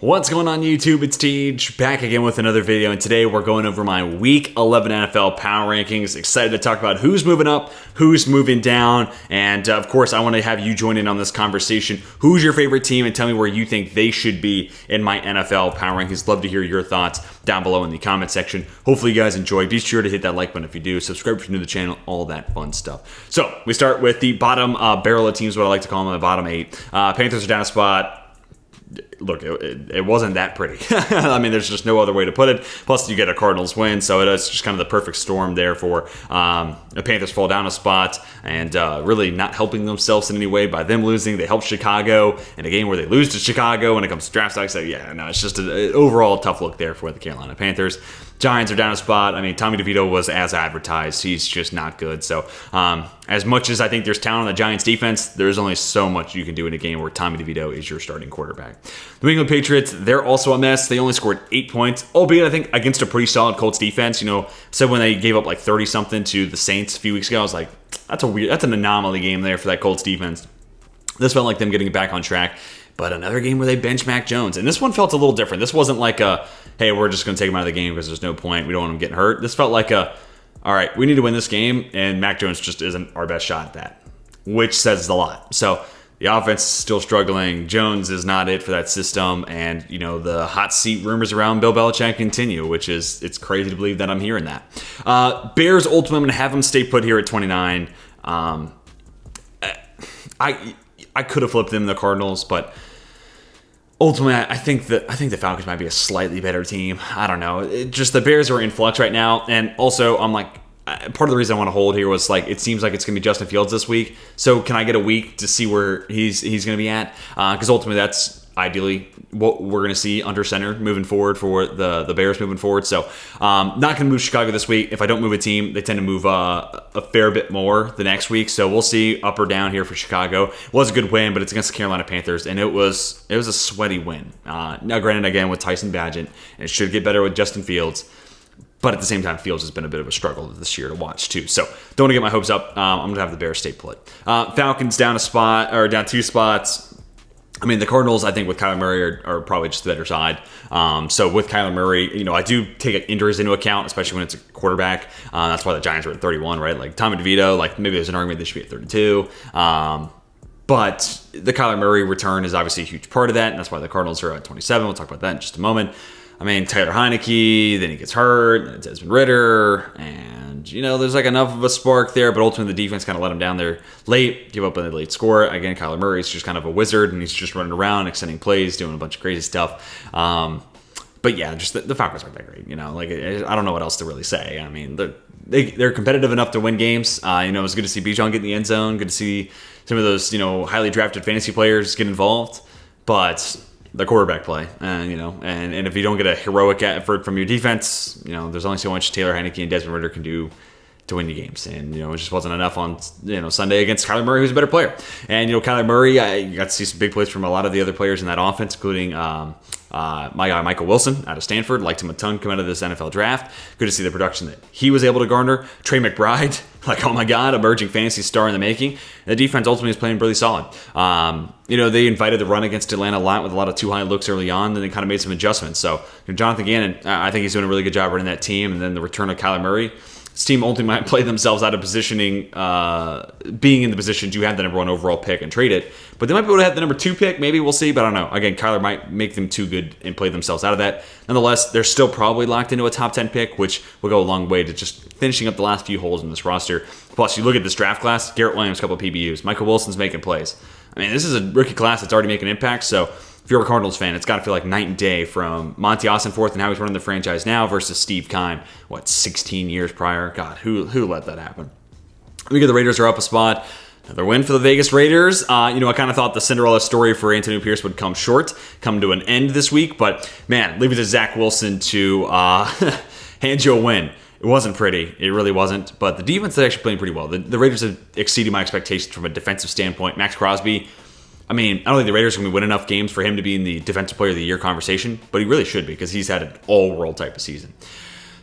What's going on YouTube? It's Tej, back again with another video, and today we're going over my Week 11 NFL Power Rankings. Excited to talk about who's moving up, who's moving down, and of course I want to have you join in on this conversation. Who's your favorite team, and tell me where you think they should be in my NFL Power Rankings. Love to hear your thoughts down below in the comment section. Hopefully you guys enjoy. Be sure to hit that like button if you do. Subscribe if you're new to the channel, all that fun stuff. So we start with the bottom barrel of teams, what I like to call them, the bottom 8. Panthers are down a spot. Look, it wasn't that pretty. I mean, there's just no other way to put it. Plus, you get a Cardinals win, so it's just kind of the perfect storm there for the Panthers fall down a spot and really not helping themselves in any way by them losing. They help Chicago in a game where they lose to Chicago when it comes to draft stocks. So, yeah, no, it's just an overall tough look there for the Carolina Panthers. Giants are down a spot. I mean, Tommy DeVito was as advertised. He's just not good. So, as much as I think there's talent on the Giants defense, there's only so much you can do in a game where Tommy DeVito is your starting quarterback. The New England Patriots, they're also a mess. They only scored 8 points, albeit I think against a pretty solid Colts defense. You know, said when they gave up like 30-something to the Saints a few weeks ago, I was like, that's an anomaly game there for that Colts defense. This felt like them getting back on track. But another game where they bench Mac Jones. And this one felt a little different. This wasn't like hey, we're just going to take him out of the game because there's no point. We don't want him getting hurt. This felt like all right, we need to win this game, and Mac Jones just isn't our best shot at that, which says a lot. So the offense is still struggling. Jones is not it for that system. And, you know, the hot seat rumors around Bill Belichick continue, which is, it's crazy to believe that I'm hearing that. Bears, ultimately, I'm going to have them stay put here at 29. I could have flipped them the Cardinals, but ultimately, I think the Falcons might be a slightly better team. I don't know. Just the Bears are in flux right now, and also I'm like, part of the reason I want to hold here was like it seems like it's going to be Justin Fields this week. So can I get a week to see where he's going to be at? Because ultimately, that's ideally what we're going to see under center moving forward for the Bears moving forward. So not going to move Chicago this week. If I don't move a team, they tend to move a fair bit more the next week. So we'll see up or down here for Chicago. It was a good win, but it's against the Carolina Panthers, and it was a sweaty win. Now, granted, again with Tyson Bagent, and it should get better with Justin Fields. But at the same time, Fields has been a bit of a struggle this year to watch too. So don't want to get my hopes up. I'm going to have the Bears stay put. Falcons down down 2 spots. I mean, the Cardinals, I think, with Kyler Murray are probably just the better side. So with Kyler Murray, you know, I do take injuries into account, especially when it's a quarterback. That's why the Giants are at 31, right? Like Tommy DeVito, like maybe there's an argument they should be at 32. But the Kyler Murray return is obviously a huge part of that, and that's why the Cardinals are at 27. We'll talk about that in just a moment. I mean, Taylor Heineke, then he gets hurt, then it's Desmond Ridder, and, you know, there's like enough of a spark there, but ultimately the defense kind of let him down there late, give up a late score. Again, Kyler Murray's just kind of a wizard, and he's just running around, extending plays, doing a bunch of crazy stuff. But yeah, just the Falcons aren't that great, you know. Like, I don't know what else to really say. I mean, they're competitive enough to win games. You know, it's good to see Bijan get in the end zone, good to see some of those, you know, highly drafted fantasy players get involved, but the quarterback play, you know, and if you don't get a heroic effort from your defense, you know, there's only so much Taylor Heineke and Desmond Ridder can do to win you games, and you know, it just wasn't enough on, you know, Sunday against Kyler Murray, who's a better player. And you know, Kyler Murray, you got to see some big plays from a lot of the other players in that offense, including my guy Michael Wilson out of Stanford. Liked him a ton coming out of this NFL draft. Good to see the production that he was able to garner. Trey McBride, like, oh my God, emerging fantasy star in the making. The defense ultimately is playing really solid. You know, they invited the run against Atlanta a lot with a lot of too high looks early on, then they kind of made some adjustments. So Jonathan Gannon, I think he's doing a really good job running that team, and then the return of Kyler Murray. This team ultimately might play themselves out of positioning, being in the position to have the number 1 overall pick and trade it. But they might be able to have the number 2 pick. Maybe we'll see, but I don't know. Again, Kyler might make them too good and play themselves out of that. Nonetheless, they're still probably locked into a top 10 pick, which will go a long way to just finishing up the last few holes in this roster. Plus, you look at this draft class, Garrett Williams, a couple of PBUs. Michael Wilson's making plays. I mean, this is a rookie class that's already making impact, so if you're a Cardinals fan, it's got to feel like night and day from Monty Ossenforth and how he's running the franchise now versus Steve Keim, 16 years prior? God, who let that happen? Look at the Raiders are up a spot. Another win for the Vegas Raiders. You know, I kind of thought the Cinderella story for Antonio Pierce would come to an end this week, but man, leave it to Zach Wilson to hand you a win. It wasn't pretty. It really wasn't. But the defense is actually playing pretty well. The Raiders have exceeded my expectations from a defensive standpoint. Max Crosby, I mean, I don't think the Raiders are going to win enough games for him to be in the Defensive Player of the Year conversation, but he really should be because he's had an all-world type of season.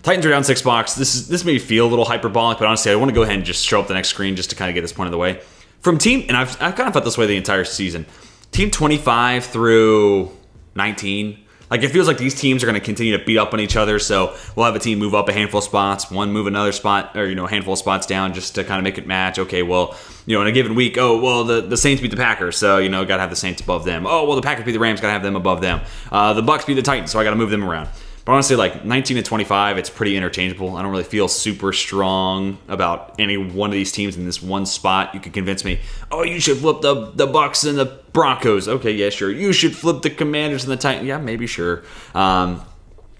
Titans are down 6 bucks. This may feel a little hyperbolic, but honestly, I want to go ahead and just show up the next screen just to kind of get this point of the way. from team, and I've kind of felt this way the entire season. Team 25 through 19, like it feels like these teams are going to continue to beat up on each other. So we'll have a team move up a handful of spots, one move another spot, or a handful of spots down just to kind of make it match. Okay, well, in a given week, the Saints beat the Packers, so got to have the Saints above them. Oh, well, the Packers beat the Rams, got to have them above them. The Bucks beat the Titans, so I got to move them around. But honestly, like 19 and 25, it's pretty interchangeable. I don't really feel super strong about any one of these teams in this one spot. You could convince me, oh, you should flip the Bucks and the Broncos. Okay, yeah, sure. You should flip the Commanders and the Titans. Yeah, maybe, sure.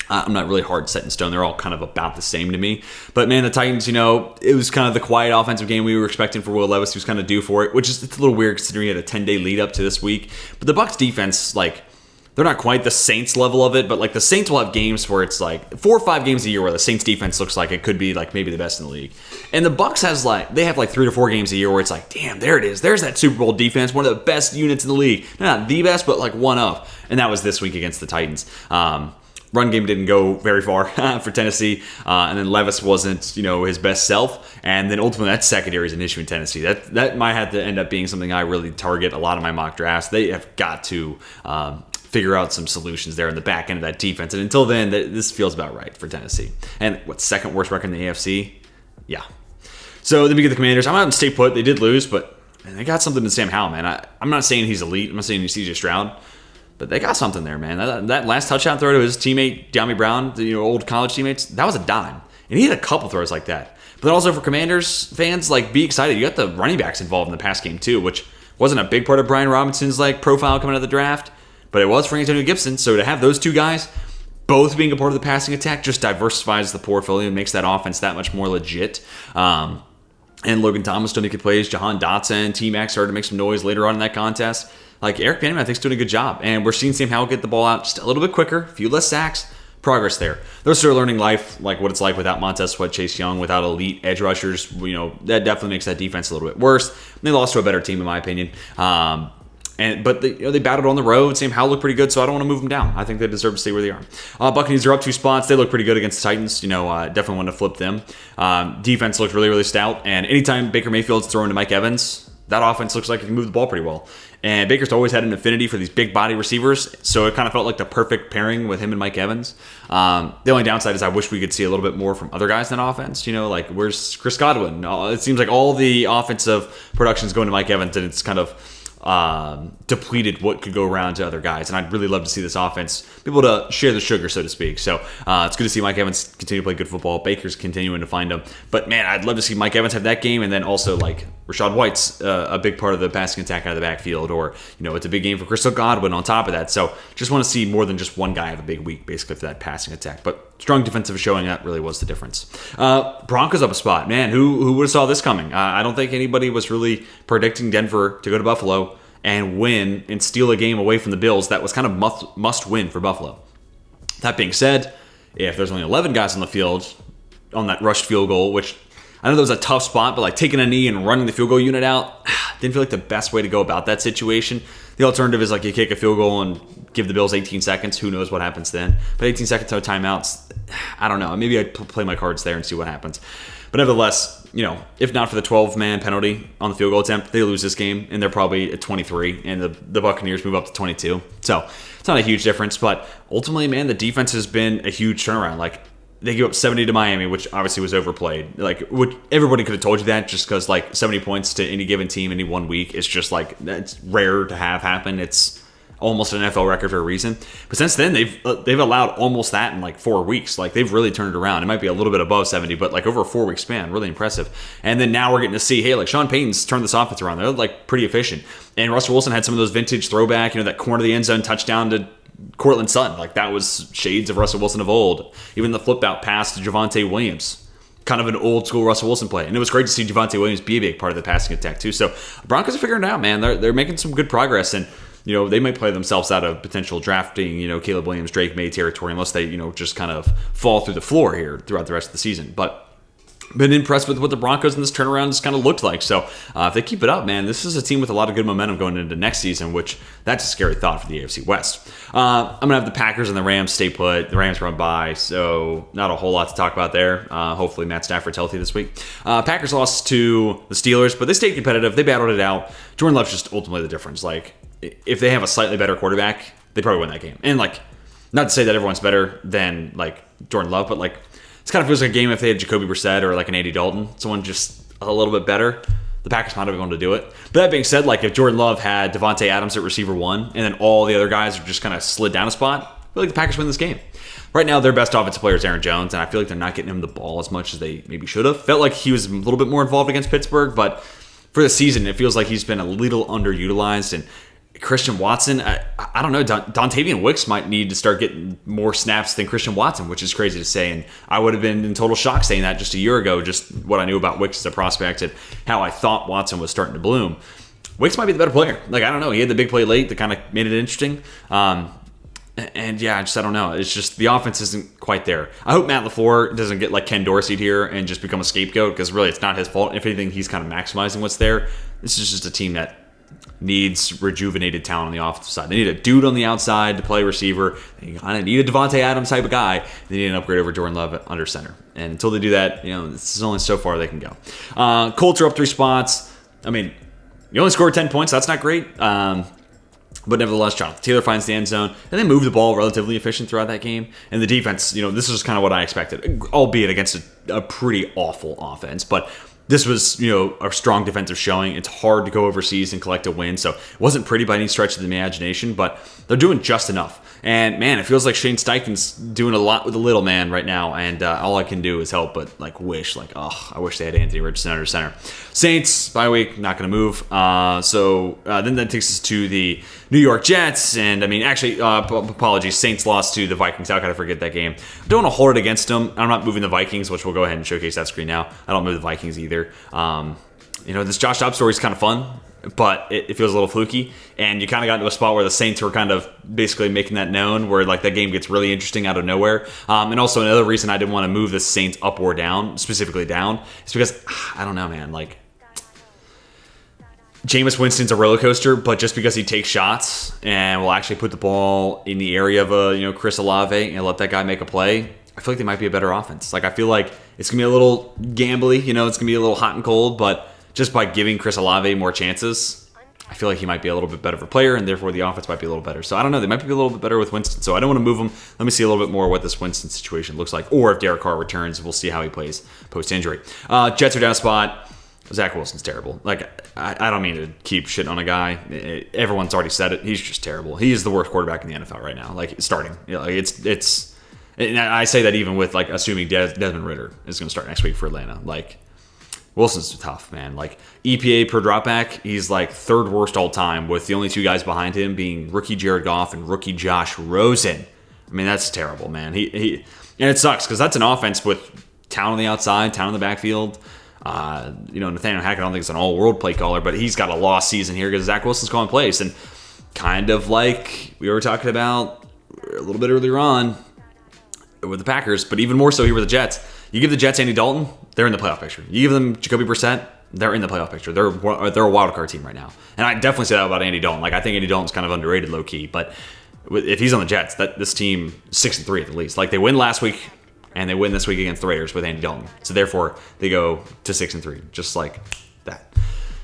I'm not really hard set in stone. They're all kind of about the same to me. But man, the Titans, it was kind of the quiet offensive game we were expecting for Will Levis. He was kind of due for it, which is it's a little weird considering he had a 10-day lead up to this week. But the Bucks defense, they're not quite the Saints level of it, but the Saints will have games where it's 4 or 5 games a year where the Saints defense looks like it could be maybe the best in the league. And the Bucks they have 3 to 4 games a year where it's damn, there it is. There's that Super Bowl defense, one of the best units in the league. Not the best, but one of. And that was this week against the Titans. Run game didn't go very far for Tennessee, and then Levis wasn't, his best self, and then ultimately that secondary is an issue in Tennessee. That might have to end up being something I really target a lot of my mock drafts. They have got to figure out some solutions there in the back end of that defense, and until then, this feels about right for Tennessee. And second worst record in the AFC? Yeah. So then we get the Commanders. I'm not going to stay put. They did lose, but man, they got something in Sam Howell, man. I'm not saying he's elite. I'm not saying he's CJ Stroud. But they got something there, man. That last touchdown throw to his teammate, De'Ami Brown, the old college teammates, that was a dime. And he had a couple throws like that. But then also for Commanders fans, be excited. You got the running backs involved in the pass game too, which wasn't a big part of Brian Robinson's profile coming out of the draft, but it was for Antonio Gibson. So to have those two guys both being a part of the passing attack just diversifies the portfolio and makes that offense that much more legit. And Logan Thomas still making plays. Jahan Dotson, T-Mac started to make some noise later on in that contest. Eric Pennyman, I think, is doing a good job. And we're seeing Sam Howell get the ball out just a little bit quicker, a few less sacks. Progress there. They're still learning life, what it's like without Montez Sweat, Chase Young, without elite edge rushers. That definitely makes that defense a little bit worse. They lost to a better team, in my opinion. But they battled on the road. Sam Howell looked pretty good, so I don't want to move them down. I think they deserve to stay where they are. Buccaneers are up 2 spots. They look pretty good against the Titans. Definitely want to flip them. Defense looked really, really stout. And anytime Baker Mayfield's throwing to Mike Evans, that offense looks like it can move the ball pretty well. And Baker's always had an affinity for these big body receivers, so it kind of felt like the perfect pairing with him and Mike Evans. The only downside is I wish we could see a little bit more from other guys in offense. Where's Chris Godwin? It seems like all the offensive production is going to Mike Evans, and it's kind of depleted what could go around to other guys. And I'd really love to see this offense be able to share the sugar, so to speak. So it's good to see Mike Evans continue to play good football. Baker's continuing to find him. But man, I'd love to see Mike Evans have that game, and then also Rashad White's a big part of the passing attack out of the backfield, or it's a big game for Chris Godwin on top of that. So just want to see more than just one guy have a big week basically for that passing attack. But strong defensive showing, that really was the difference. Broncos up a spot. Man, who would have saw this coming? I don't think anybody was really predicting Denver to go to Buffalo and win and steal a game away from the Bills. That was kind of must win for Buffalo. That being said, if there's only 11 guys on the field on that rushed field goal, which I know that was a tough spot, but taking a knee and running the field goal unit out didn't feel like the best way to go about that situation. The alternative is you kick a field goal and give the Bills 18 seconds. Who knows what happens then? But 18 seconds, no timeouts. I don't know. Maybe I'd play my cards there and see what happens. But nevertheless, if not for the 12-man penalty on the field goal attempt, they lose this game, and they're probably at 23, and the Buccaneers move up to 22. So it's not a huge difference, but ultimately, man, the defense has been a huge turnaround. They give up 70 to Miami, which obviously was overplayed. Everybody could have told you that, just because 70 points to any given team any 1 week is just that's rare to have happen. It's almost an NFL record for a reason. But since then, they've allowed almost that in 4 weeks. They've really turned it around. It might be a little bit above 70, but over a 4 week span, really impressive. And then now we're getting to see, hey, Sean Payton's turned this offense around. They're pretty efficient. And Russell Wilson had some of those vintage throwback, that corner of the end zone touchdown to Cortland Sutton. That was shades of Russell Wilson of old. Even the flip out pass to Javonte Williams, kind of an old school Russell Wilson play. And it was great to see Javonte Williams be a big part of the passing attack too. So Broncos are figuring it out, man. They're making some good progress, and they might play themselves out of potential drafting, Caleb Williams, Drake May territory, unless they, just kind of fall through the floor here throughout the rest of the season. But been impressed with what the Broncos in this turnaround just kind of looked like. So if they keep it up, man, this is a team with a lot of good momentum going into next season, which that's a scary thought for the AFC West. I'm going to have the Packers and the Rams stay put. The Rams run by, so not a whole lot to talk about there. Hopefully Matt Stafford's healthy this week. Packers lost to the Steelers, but they stayed competitive. They battled it out. Jordan Love's just ultimately the difference. Like, if they have a slightly better quarterback, they probably win that game. And, like, not to say that everyone's better than, like, Jordan Love, but, like, it kind of feels like a game if they had Jacoby Brissett or like an Andy Dalton, someone just a little bit better. The Packers might have been able to do it. But that being said, like if Jordan Love had Devontae Adams at receiver 1 and then all the other guys are just kind of slid down a spot, I feel like the Packers win this game. Right now, their best offensive player is Aaron Jones, and I feel like they're not getting him the ball as much as they maybe should have. Felt like he was a little bit more involved against Pittsburgh, but for the season, it feels like he's been a little underutilized. And Christian Watson, I don't know, Dontavian Wicks might need to start getting more snaps than Christian Watson, which is crazy to say. And I would have been in total shock saying that just a year ago, just what I knew about Wicks as a prospect and how I thought Watson was starting to bloom. Wicks might be the better player. Like, I don't know. He had the big play late that kind of made it interesting. And yeah, I don't know. It's just the offense isn't quite there. I hope Matt LaFleur doesn't get like Ken Dorsey here and just become a scapegoat, because really it's not his fault. If anything, he's kind of maximizing what's there. This is just a team that needs rejuvenated talent on the offensive side. They need a dude on the outside to play receiver. They kind of need a Devontae Adams type of guy. They need an upgrade over Jordan Love under center. And until they do that, this is only so far they can go. Colts are up 3 spots. I mean, you only scored 10 points. That's not great. But nevertheless, Jonathan Taylor finds the end zone, and they move the ball relatively efficient throughout that game. And the defense, this is kind of what I expected, albeit against a pretty awful offense. But this was, a strong defensive showing. It's hard to go overseas and collect a win, so it wasn't pretty by any stretch of the imagination, but they're doing just enough. And, man, it feels like Shane Steichen's doing a lot with the little man right now, and all I can do is help but, I wish they had Anthony Richardson under center. Saints, bye week, not going to move. So then that takes us to the New York Jets, and, apologies, Saints lost to the Vikings. How could I forget that game? I don't want to hold it against them. I'm not moving the Vikings, which we'll go ahead and showcase that screen now. I don't move the Vikings either. This Josh Dobbs story is kind of fun, but it feels a little fluky, and you kind of got into a spot where the Saints were kind of basically making that known, where that game gets really interesting out of nowhere. And also another reason I didn't want to move the Saints up or down, specifically down, is because I don't know, man. Jameis Winston's a roller coaster, but just because he takes shots and will actually put the ball in the area of Chris Olave and let that guy make a play, I feel like they might be a better offense. I feel like it's gonna be a little gambly, it's gonna be a little hot and cold, but just by giving Chris Olave more chances, I feel like he might be a little bit better of a player, and therefore the offense might be a little better. So I don't know. They might be a little bit better with Winston. So I don't want to move him. Let me see a little bit more what this Winston situation looks like. Or if Derek Carr returns, we'll see how he plays post-injury. Jets are down a spot. Zach Wilson's terrible. I don't mean to keep shitting on a guy. Everyone's already said it. He's just terrible. He is the worst quarterback in the NFL right now. Starting. It's. And I say that even with assuming Desmond Ridder is going to start next week for Atlanta. Wilson's tough, man. EPA per dropback, he's third worst all time, with the only 2 guys behind him being rookie Jared Goff and rookie Josh Rosen. I mean, that's terrible, man. And it sucks because that's an offense with talent on the outside, talent in the backfield. Nathaniel Hackett, I don't think it's an all-world play caller, but he's got a lost season here because Zach Wilson's calling plays. And kind of like we were talking about a little bit earlier on with the Packers, but even more so here with the Jets. You give the Jets Andy Dalton, they're in the playoff picture. You give them Jacoby Brissett, they're in the playoff picture. They're a wild card team right now. And I definitely say that about Andy Dalton. I think Andy Dalton's kind of underrated low-key, but if he's on the Jets, this team 6-3 at the least. They win last week, and they win this week against the Raiders with Andy Dalton. So therefore, they go to 6-3, just like that,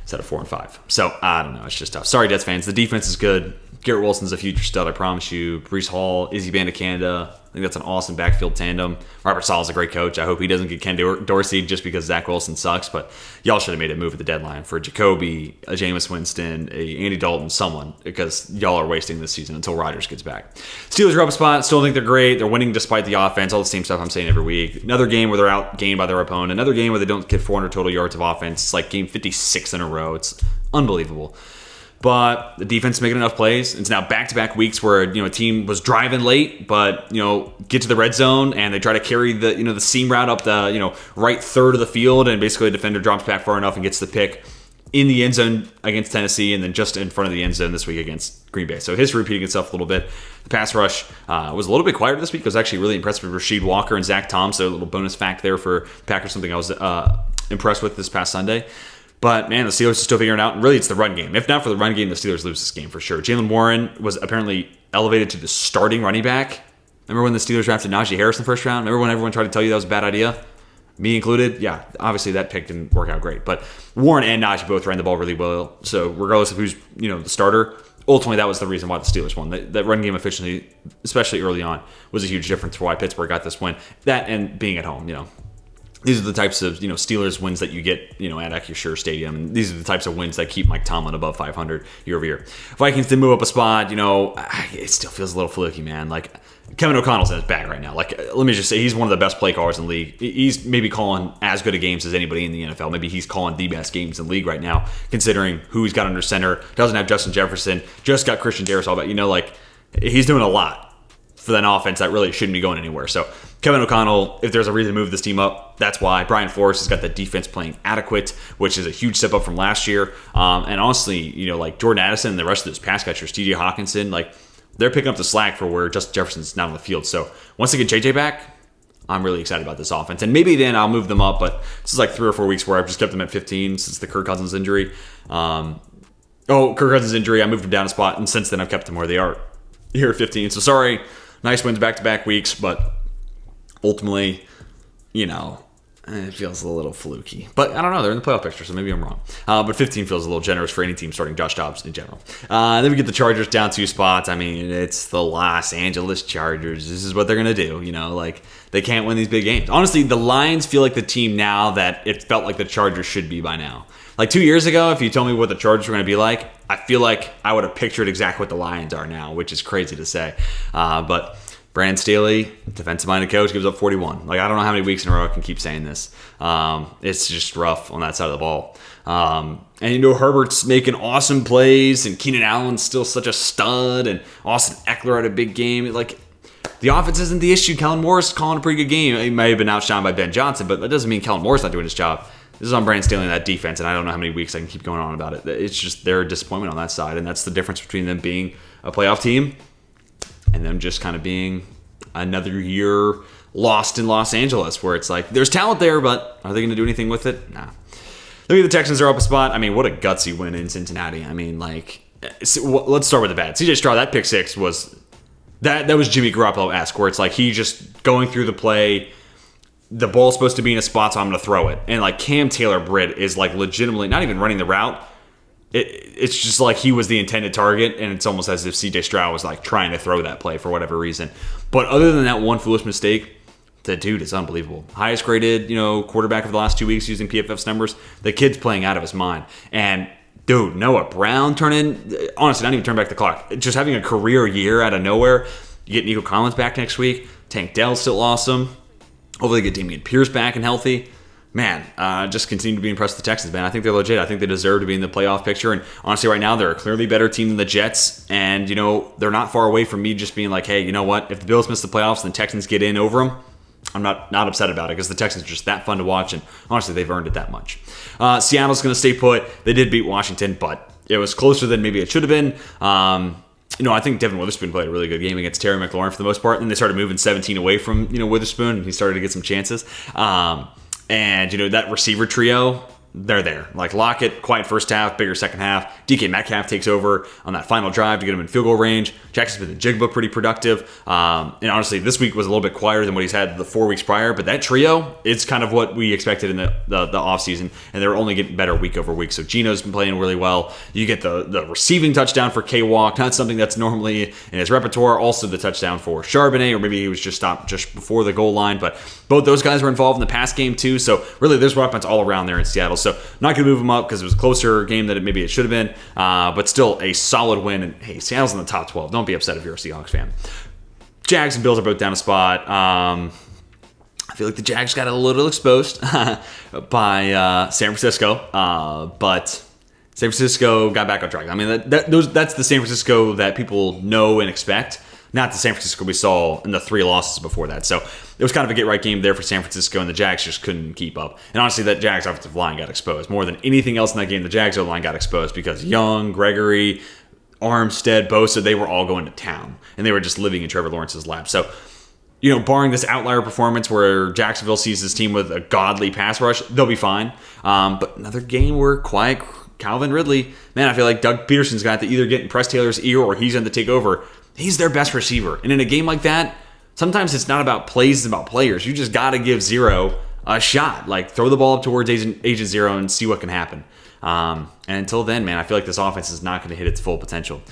instead of 4-5. So I don't know. It's just tough. Sorry, Jets fans. The defense is good. Garrett Wilson's a future stud, I promise you. Breece Hall, Izzy Canada. I think that's an awesome backfield tandem. Robert Saleh's a great coach. I hope he doesn't get Ken Dorsey just because Zach Wilson sucks, but y'all should have made a move at the deadline for Jacoby, a Jameis Winston, a Andy Dalton, someone, because y'all are wasting this season until Rodgers gets back. Steelers are up a spot. Still think they're great. They're winning despite the offense. All the same stuff I'm saying every week. Another game where they're outgained by their opponent. Another game where they don't get 400 total yards of offense. It's like game 56 in a row. It's unbelievable. But the defense is making enough plays. It's now back-to-back weeks where a team was driving late, but get to the red zone and they try to carry the seam route up the right third of the field, and basically the defender drops back far enough and gets the pick. in the end zone against Tennessee, and then just in front of the end zone this week against Green Bay. So history repeating itself a little bit. The pass rush was a little bit quieter this week. I was actually really impressed with Rasheed Walker and Zach Tom, so a little bonus fact there for Packers, something I was impressed with this past Sunday. But, man, the Steelers are still figuring it out, and really it's the run game. If not for the run game, the Steelers lose this game for sure. Jaylen Warren was apparently elevated to the starting running back. Remember when the Steelers drafted Najee Harris in the first round? Remember when everyone tried to tell you that was a bad idea? Me included, yeah, obviously that pick didn't work out great. But Warren and Najee both ran the ball really well. So regardless of who's the starter, ultimately that was the reason why the Steelers won. That run game efficiency, especially early on, was a huge difference for why Pittsburgh got this win. That and being at home, These are the types of Steelers wins that you get at Acrisure Stadium, and these are the types of wins that keep Mike Tomlin above 500 year over year. Vikings did move up a spot. It still feels a little fluky, man. Like Kevin O'Connell's in his bag right now. Like let me just say, he's one of the best play callers in the league. He's maybe calling as good of games as anybody in the NFL. Maybe he's calling the best games in the league right now, considering who he's got under center. Doesn't have Justin Jefferson. Just got Christian Darrisaw, but he's doing a lot for that offense that really shouldn't be going anywhere. So Kevin O'Connell, if there's a reason to move this team up, that's why. Brian Flores has got that defense playing adequate, which is a huge step up from last year. And honestly, like Jordan Addison and the rest of those pass catchers, TJ Hawkinson, like they're picking up the slack for where Justin Jefferson's not on the field. So once they get JJ back, I'm really excited about this offense. And maybe then I'll move them up, but this is like 3 or 4 weeks where I've just kept them at 15 since the Kirk Cousins injury. Kirk Cousins injury, I moved them down a spot, and since then I've kept them where they are here at 15. So sorry, nice wins back-to-back weeks, but ultimately, it feels a little fluky. But I don't know. They're in the playoff picture, so maybe I'm wrong. But 15 feels a little generous for any team starting Josh Dobbs in general. Then we get the Chargers down 2 spots. I mean, it's the Los Angeles Chargers. This is what they're going to do. They can't win these big games. Honestly, the Lions feel like the team now that it felt like the Chargers should be by now. Like 2 years ago, if you told me what the Chargers were going to be like, I feel like I would have pictured exactly what the Lions are now, which is crazy to say. But Brandon Staley, defensive-minded coach, gives up 41. Like, I don't know how many weeks in a row I can keep saying this. It's just rough on that side of the ball. And Herbert's making awesome plays, and Keenan Allen's still such a stud, and Austin Eckler had a big game. Like, the offense isn't the issue. Kellen Moore's calling a pretty good game. He may have been outshined by Ben Johnson, but that doesn't mean Kellen Moore's not doing his job. This is on Brandon Staley and that defense, and I don't know how many weeks I can keep going on about it. It's just they're a disappointment on that side, and that's the difference between them being a playoff team and them just kind of being another year lost in Los Angeles, where it's like there's talent there, but are they going to do anything with it? Nah. Look at the Texans are up a spot. I mean, what a gutsy win in Cincinnati. I mean, let's start with the bad. CJ Stroud, that pick six was that was Jimmy Garoppolo-esque, where it's like he just going through the play. The ball's supposed to be in a spot, so I'm going to throw it. And Cam Taylor-Britt is legitimately not even running the route. It's just like he was the intended target, and it's almost as if CJ Stroud was trying to throw that play for whatever reason. But other than that one foolish mistake, the dude is unbelievable. Highest graded, quarterback of the last 2 weeks using PFF's numbers. The kid's playing out of his mind. And dude, Noah Brown honestly, not even turn back the clock. Just having a career year out of nowhere. You get Nico Collins back next week. Tank Dell's still awesome. Hopefully get Dameon Pierce back and healthy. Man, just continue to be impressed with the Texans, man. I think they're legit. I think they deserve to be in the playoff picture. And honestly, right now, they're a clearly better team than the Jets. And, they're not far away from me just being like, hey, you know what? If the Bills miss the playoffs and the Texans get in over them, I'm not upset about it because the Texans are just that fun to watch. And honestly, they've earned it that much. Seattle's going to stay put. They did beat Washington, but it was closer than maybe it should have been. I think Devin Witherspoon played a really good game against Terry McLaurin for the most part. And they started moving 17 away from, Witherspoon, and he started to get some chances. And, that receiver trio, they're there. Lockett, quiet first half, bigger second half. DK Metcalf takes over on that final drive to get him in field goal range. Jackson Smith-Njigba pretty productive. And honestly, this week was a little bit quieter than what he's had the 4 weeks prior. But that trio, it's kind of what we expected in the offseason. And they're only getting better week over week. So Gino's been playing really well. You get the receiving touchdown for K-Walk. Not something that's normally in his repertoire. Also the touchdown for Charbonnet, or maybe he was just stopped just before the goal line. But both those guys were involved in the pass game too. So really, there's weapons all around there in Seattle. So not going to move them up because it was a closer game than maybe it should have been. But still a solid win. And hey, Seattle's in the top 12. Don't be upset if you're a Seahawks fan. Jags and Bills are both down a spot. I feel like the Jags got a little exposed by San Francisco. But San Francisco got back on track. I mean, that's the San Francisco that people know and expect. not the San Francisco we saw in the 3 losses before that. So it was kind of a get-right game there for San Francisco, and the Jags just couldn't keep up. And honestly, that Jags offensive line got exposed. More than anything else in that game, the Jags line got exposed because Young, Gregory, Armstead, Bosa, they were all going to town. And they were just living in Trevor Lawrence's lap. So, barring this outlier performance where Jacksonville sees this team with a godly pass rush, they'll be fine. But another game where quiet Calvin Ridley, man, I feel like Doug Peterson's got to either get in Press Taylor's ear or he's going to take over. He's their best receiver. And in a game like that, sometimes it's not about plays, it's about players. You just got to give Zero a shot. Like, throw the ball up towards Agent Zero and see what can happen. And until then, man, I feel like this offense is not going to hit its full potential.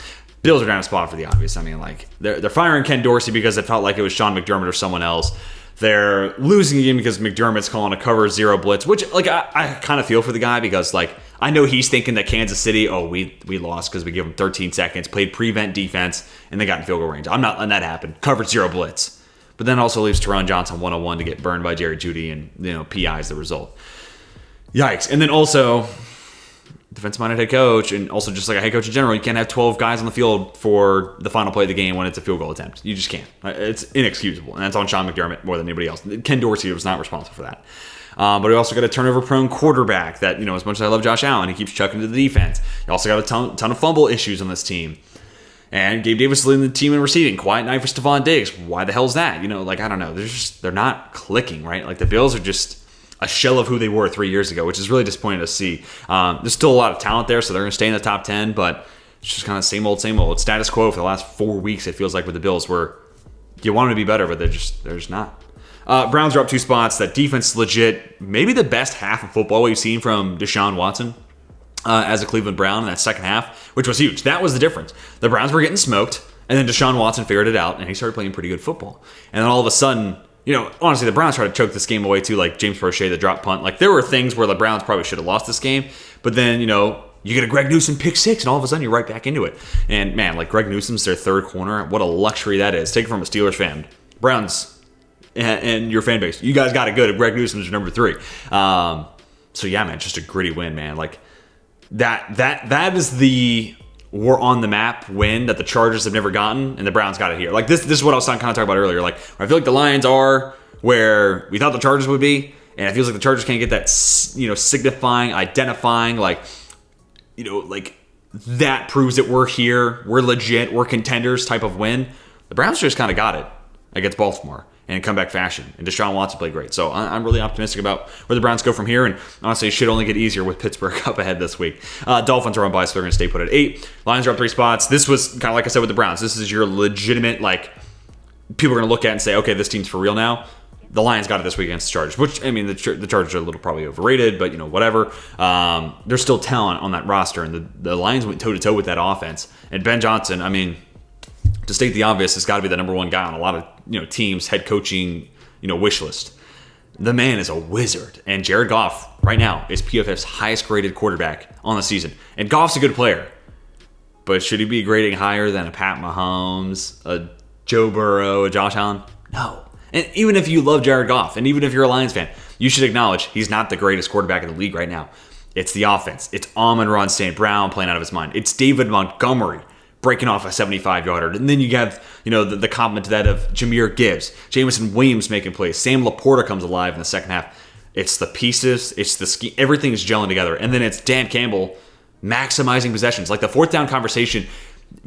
Bills are down a spot for the obvious. I mean, like, they're firing Ken Dorsey because it felt like it was Sean McDermott or someone else. They're losing a game because McDermott's calling a cover 0 blitz, which, like, I kind of feel for the guy because, like, I know he's thinking that Kansas City, we lost because we gave them 13 seconds, played prevent defense, and they got in field goal range. I'm not letting that happen. Covered 0 blitz. But then also leaves Teron Johnson 1-on-1 to get burned by Jerry Jeudy, and, PI is the result. Yikes. And then also, defensive-minded head coach, and also just like a head coach in general, you can't have 12 guys on the field for the final play of the game when it's a field goal attempt. You just can't. It's inexcusable, and that's on Sean McDermott more than anybody else. Ken Dorsey was not responsible for that. But we also got a turnover-prone quarterback that, as much as I love Josh Allen, he keeps chucking to the defense. You also got a ton of fumble issues on this team. And Gabe Davis leading the team in receiving. Quiet night for Stephon Diggs. Why the hell's that? I don't know. They're not clicking, right? Like, the Bills are just a shell of who they were 3 years ago, which is really disappointing to see. There's still a lot of talent there, so they're going to stay in the top 10, but it's just kind of same old, same old. It's status quo for the last 4 weeks, it feels like, with the Bills, where you want them to be better, but they're just not. Browns are up 2 spots. That defense is legit. Maybe the best half of football we've seen from Deshaun Watson as a Cleveland Brown in that second half, which was huge. That was the difference. The Browns were getting smoked, and then Deshaun Watson figured it out, and he started playing pretty good football. And then all of a sudden, honestly, the Browns tried to choke this game away too, like James Prochet, the drop punt. Like, there were things where the Browns probably should have lost this game, but then, you get a Greg Newsome pick 6, and all of a sudden you're right back into it. And, man, like, Greg Newsome's their third corner. What a luxury that is. Take it from a Steelers fan. Browns and your fan base, you guys got it good. Greg Newsome's your number 3. So, yeah, man, just a gritty win, man. Like, that is the we're on the map win that the Chargers have never gotten, and the Browns got it here. Like, this is what I was kind of talking about earlier. Like, I feel like the Lions are where we thought the Chargers would be, and it feels like the Chargers can't get that, signifying, identifying, like that proves that we're here, we're legit, we're contenders type of win. The Browns just kind of got it against Baltimore in comeback fashion, and Deshaun Watson played great. So I'm really optimistic about where the Browns go from here, and honestly, it should only get easier with Pittsburgh up ahead this week. Dolphins are on bye, so they're going to stay put at 8. Lions are up 3 spots. This was kind of like I said with the Browns. This is your legitimate, like, people are going to look at and say, okay, this team's for real now. The Lions got it this week against the Chargers, which, I mean, the Chargers are a little probably overrated, but, whatever. There's still talent on that roster, and the Lions went toe-to-toe with that offense. And Ben Johnson, I mean, to state the obvious, has got to be the number 1 guy on a lot of, teams' head coaching, wish list. The man is a wizard. And Jared Goff, right now, is PFF's highest-graded quarterback on the season. And Goff's a good player. But should he be grading higher than a Pat Mahomes, a Joe Burrow, a Josh Allen? No. And even if you love Jared Goff, and even if you're a Lions fan, you should acknowledge he's not the greatest quarterback in the league right now. It's the offense. It's Amon-Ra St. Brown playing out of his mind. It's David Montgomery breaking off a 75-yarder. And then you have, the compliment to that of Jahmyr Gibbs, Jameson Williams making plays. Sam Laporta comes alive in the second half. It's the pieces. It's the scheme. Everything is gelling together. And then it's Dan Campbell maximizing possessions. Like, the fourth down conversation,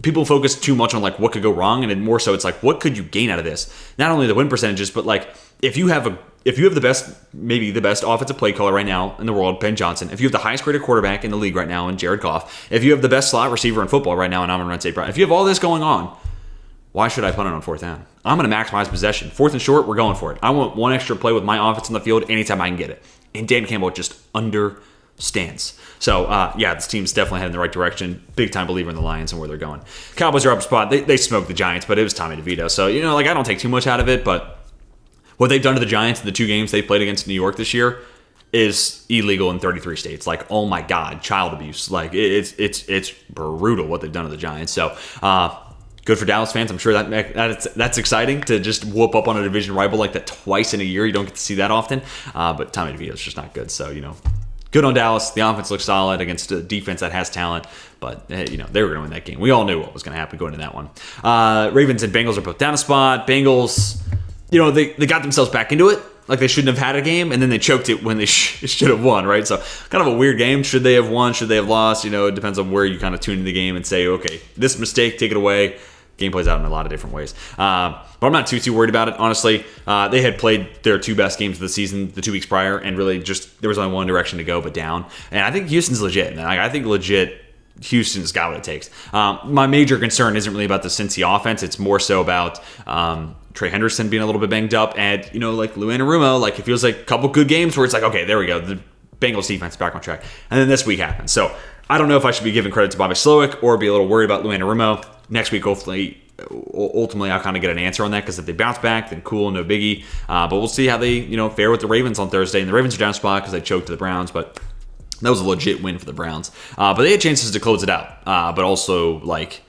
people focus too much on, like, what could go wrong, and then more so it's like, what could you gain out of this? Not only the win percentages, but, like, if you have the best, maybe the best offensive play caller right now in the world, Ben Johnson, if you have the highest graded quarterback in the league right now in Jared Goff, if you have the best slot receiver in football right now in Amon-Ra St. Brown, if you have all this going on, why should I punt it on 4th down? I'm going to maximize possession. 4th and short, we're going for it. I want one extra play with my offense on the field anytime I can get it. And Dan Campbell just understands. So, this team's definitely heading in the right direction. Big-time believer in the Lions and where they're going. Cowboys are up a spot. They smoked the Giants, but it was Tommy DeVito. So, I don't take too much out of it, but what they've done to the Giants in the 2 games they played against New York this year is illegal in 33 states. Like, oh my God, child abuse. Like, it's brutal what they've done to the Giants. So, good for Dallas fans. I'm sure that's exciting to just whoop up on a division rival like that twice in a year. You don't get to see that often. But Tommy DeVito's just not good. So, Good on Dallas. The offense looks solid against a defense that has talent, but they were going to win that game. We all knew what was going to happen going into that one. Ravens and Bengals are both down a spot. Bengals, they got themselves back into it. Like they shouldn't have had a game, and then they choked it when they should have won, right? So kind of a weird game. Should they have won? Should they have lost? It depends on where you kind of tune into the game and say, okay, this mistake, take it away. Game plays out in a lot of different ways. But I'm not too worried about it, honestly. They had played their 2 best games of the season the 2 weeks prior, and really just there was only one direction to go, but down. And I think Houston's legit. Man. I think legit Houston's got what it takes. My major concern isn't really about the Cincy offense. It's more so about Trey Henderson being a little bit banged up, and like Lou Anarumo, like it feels like a couple good games where it's like, okay, there we go. The Bengals defense back on track. And then this week happens. So I don't know if I should be giving credit to Bobby Slowick or be a little worried about Lou Anarumo. Next week, hopefully, ultimately, I'll kind of get an answer on that, because if they bounce back, then cool, no biggie. But we'll see how they, fare with the Ravens on Thursday. And the Ravens are down spot because they choked to the Browns, but that was a legit win for the Browns. But they had chances to close it out. But also, like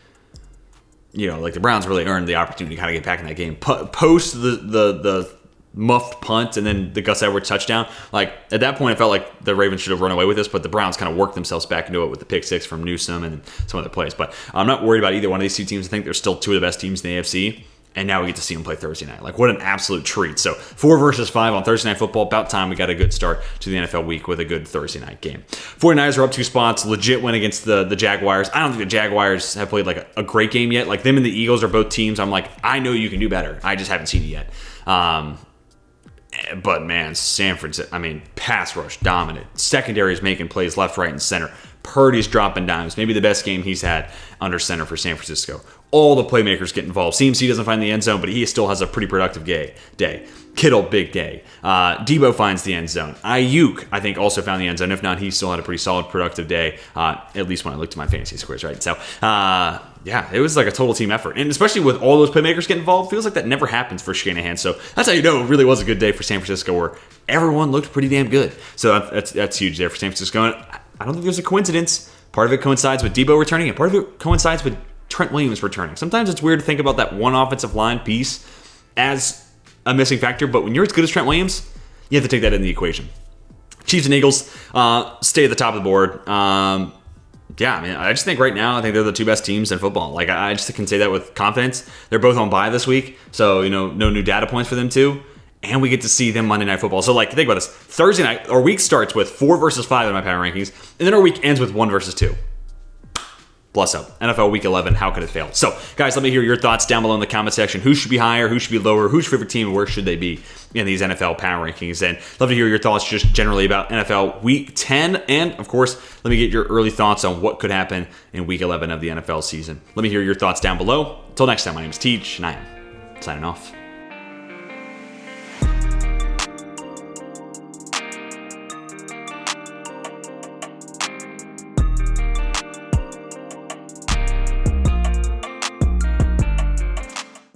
the Browns really earned the opportunity to kind of get back in that game. Post the muffed punt and then the Gus Edwards touchdown. Like at that point, it felt like the Ravens should have run away with this, but the Browns kind of worked themselves back into it with the pick 6 from Newsome and some other plays. But I'm not worried about either one of these 2 teams. I think they're still 2 of the best teams in the AFC. And now we get to see them play Thursday night. Like, what an absolute treat. So 4 versus 5 on Thursday Night Football. About time we got a good start to the NFL week with a good Thursday night game. 49ers are up 2 spots. Legit win against the Jaguars. I don't think the Jaguars have played like a great game yet. Like, them and the Eagles are both teams I'm like, I know you can do better. I just haven't seen it yet. But man, San Francisco, pass rush dominant. Secondary is making plays left, right, and center. Purdy's dropping dimes. Maybe the best game he's had under center for San Francisco. All the playmakers get involved. CMC doesn't find the end zone, but he still has a pretty productive day. Kittle, big day. Debo finds the end zone. Ayuk, I think, also found the end zone. If not, he still had a pretty solid, productive day, at least when I looked at my fantasy scores, right? So, it was like a total team effort. And especially with all those playmakers getting involved, feels like that never happens for Shanahan. So that's how you know it really was a good day for San Francisco, where everyone looked pretty damn good. So that's huge there for San Francisco. And I don't think there's a coincidence. Part of it coincides with Debo returning, and part of it coincides with Trent Williams returning. Sometimes it's weird to think about that one offensive line piece as a missing factor, but when you're as good as Trent Williams, you have to take that into the equation. Chiefs and Eagles stay at the top of the board. I just think right now, I think they're the 2 best teams in football. Like, I just can say that with confidence. They're both on bye this week, so, no new data points for them too. And we get to see them Monday Night Football. So, like, think about this. Thursday night, our week starts with 4 versus 5 in my power rankings, and then our week ends with 1 versus 2. Bless up. NFL Week 11, how could it fail? So, guys, let me hear your thoughts down below in the comment section. Who should be higher? Who should be lower? Who's your favorite team? And where should they be in these NFL power rankings? And love to hear your thoughts just generally about NFL Week 10. And, of course, let me get your early thoughts on what could happen in Week 11 of the NFL season. Let me hear your thoughts down below. Until next time, my name is Teach, and I am signing off.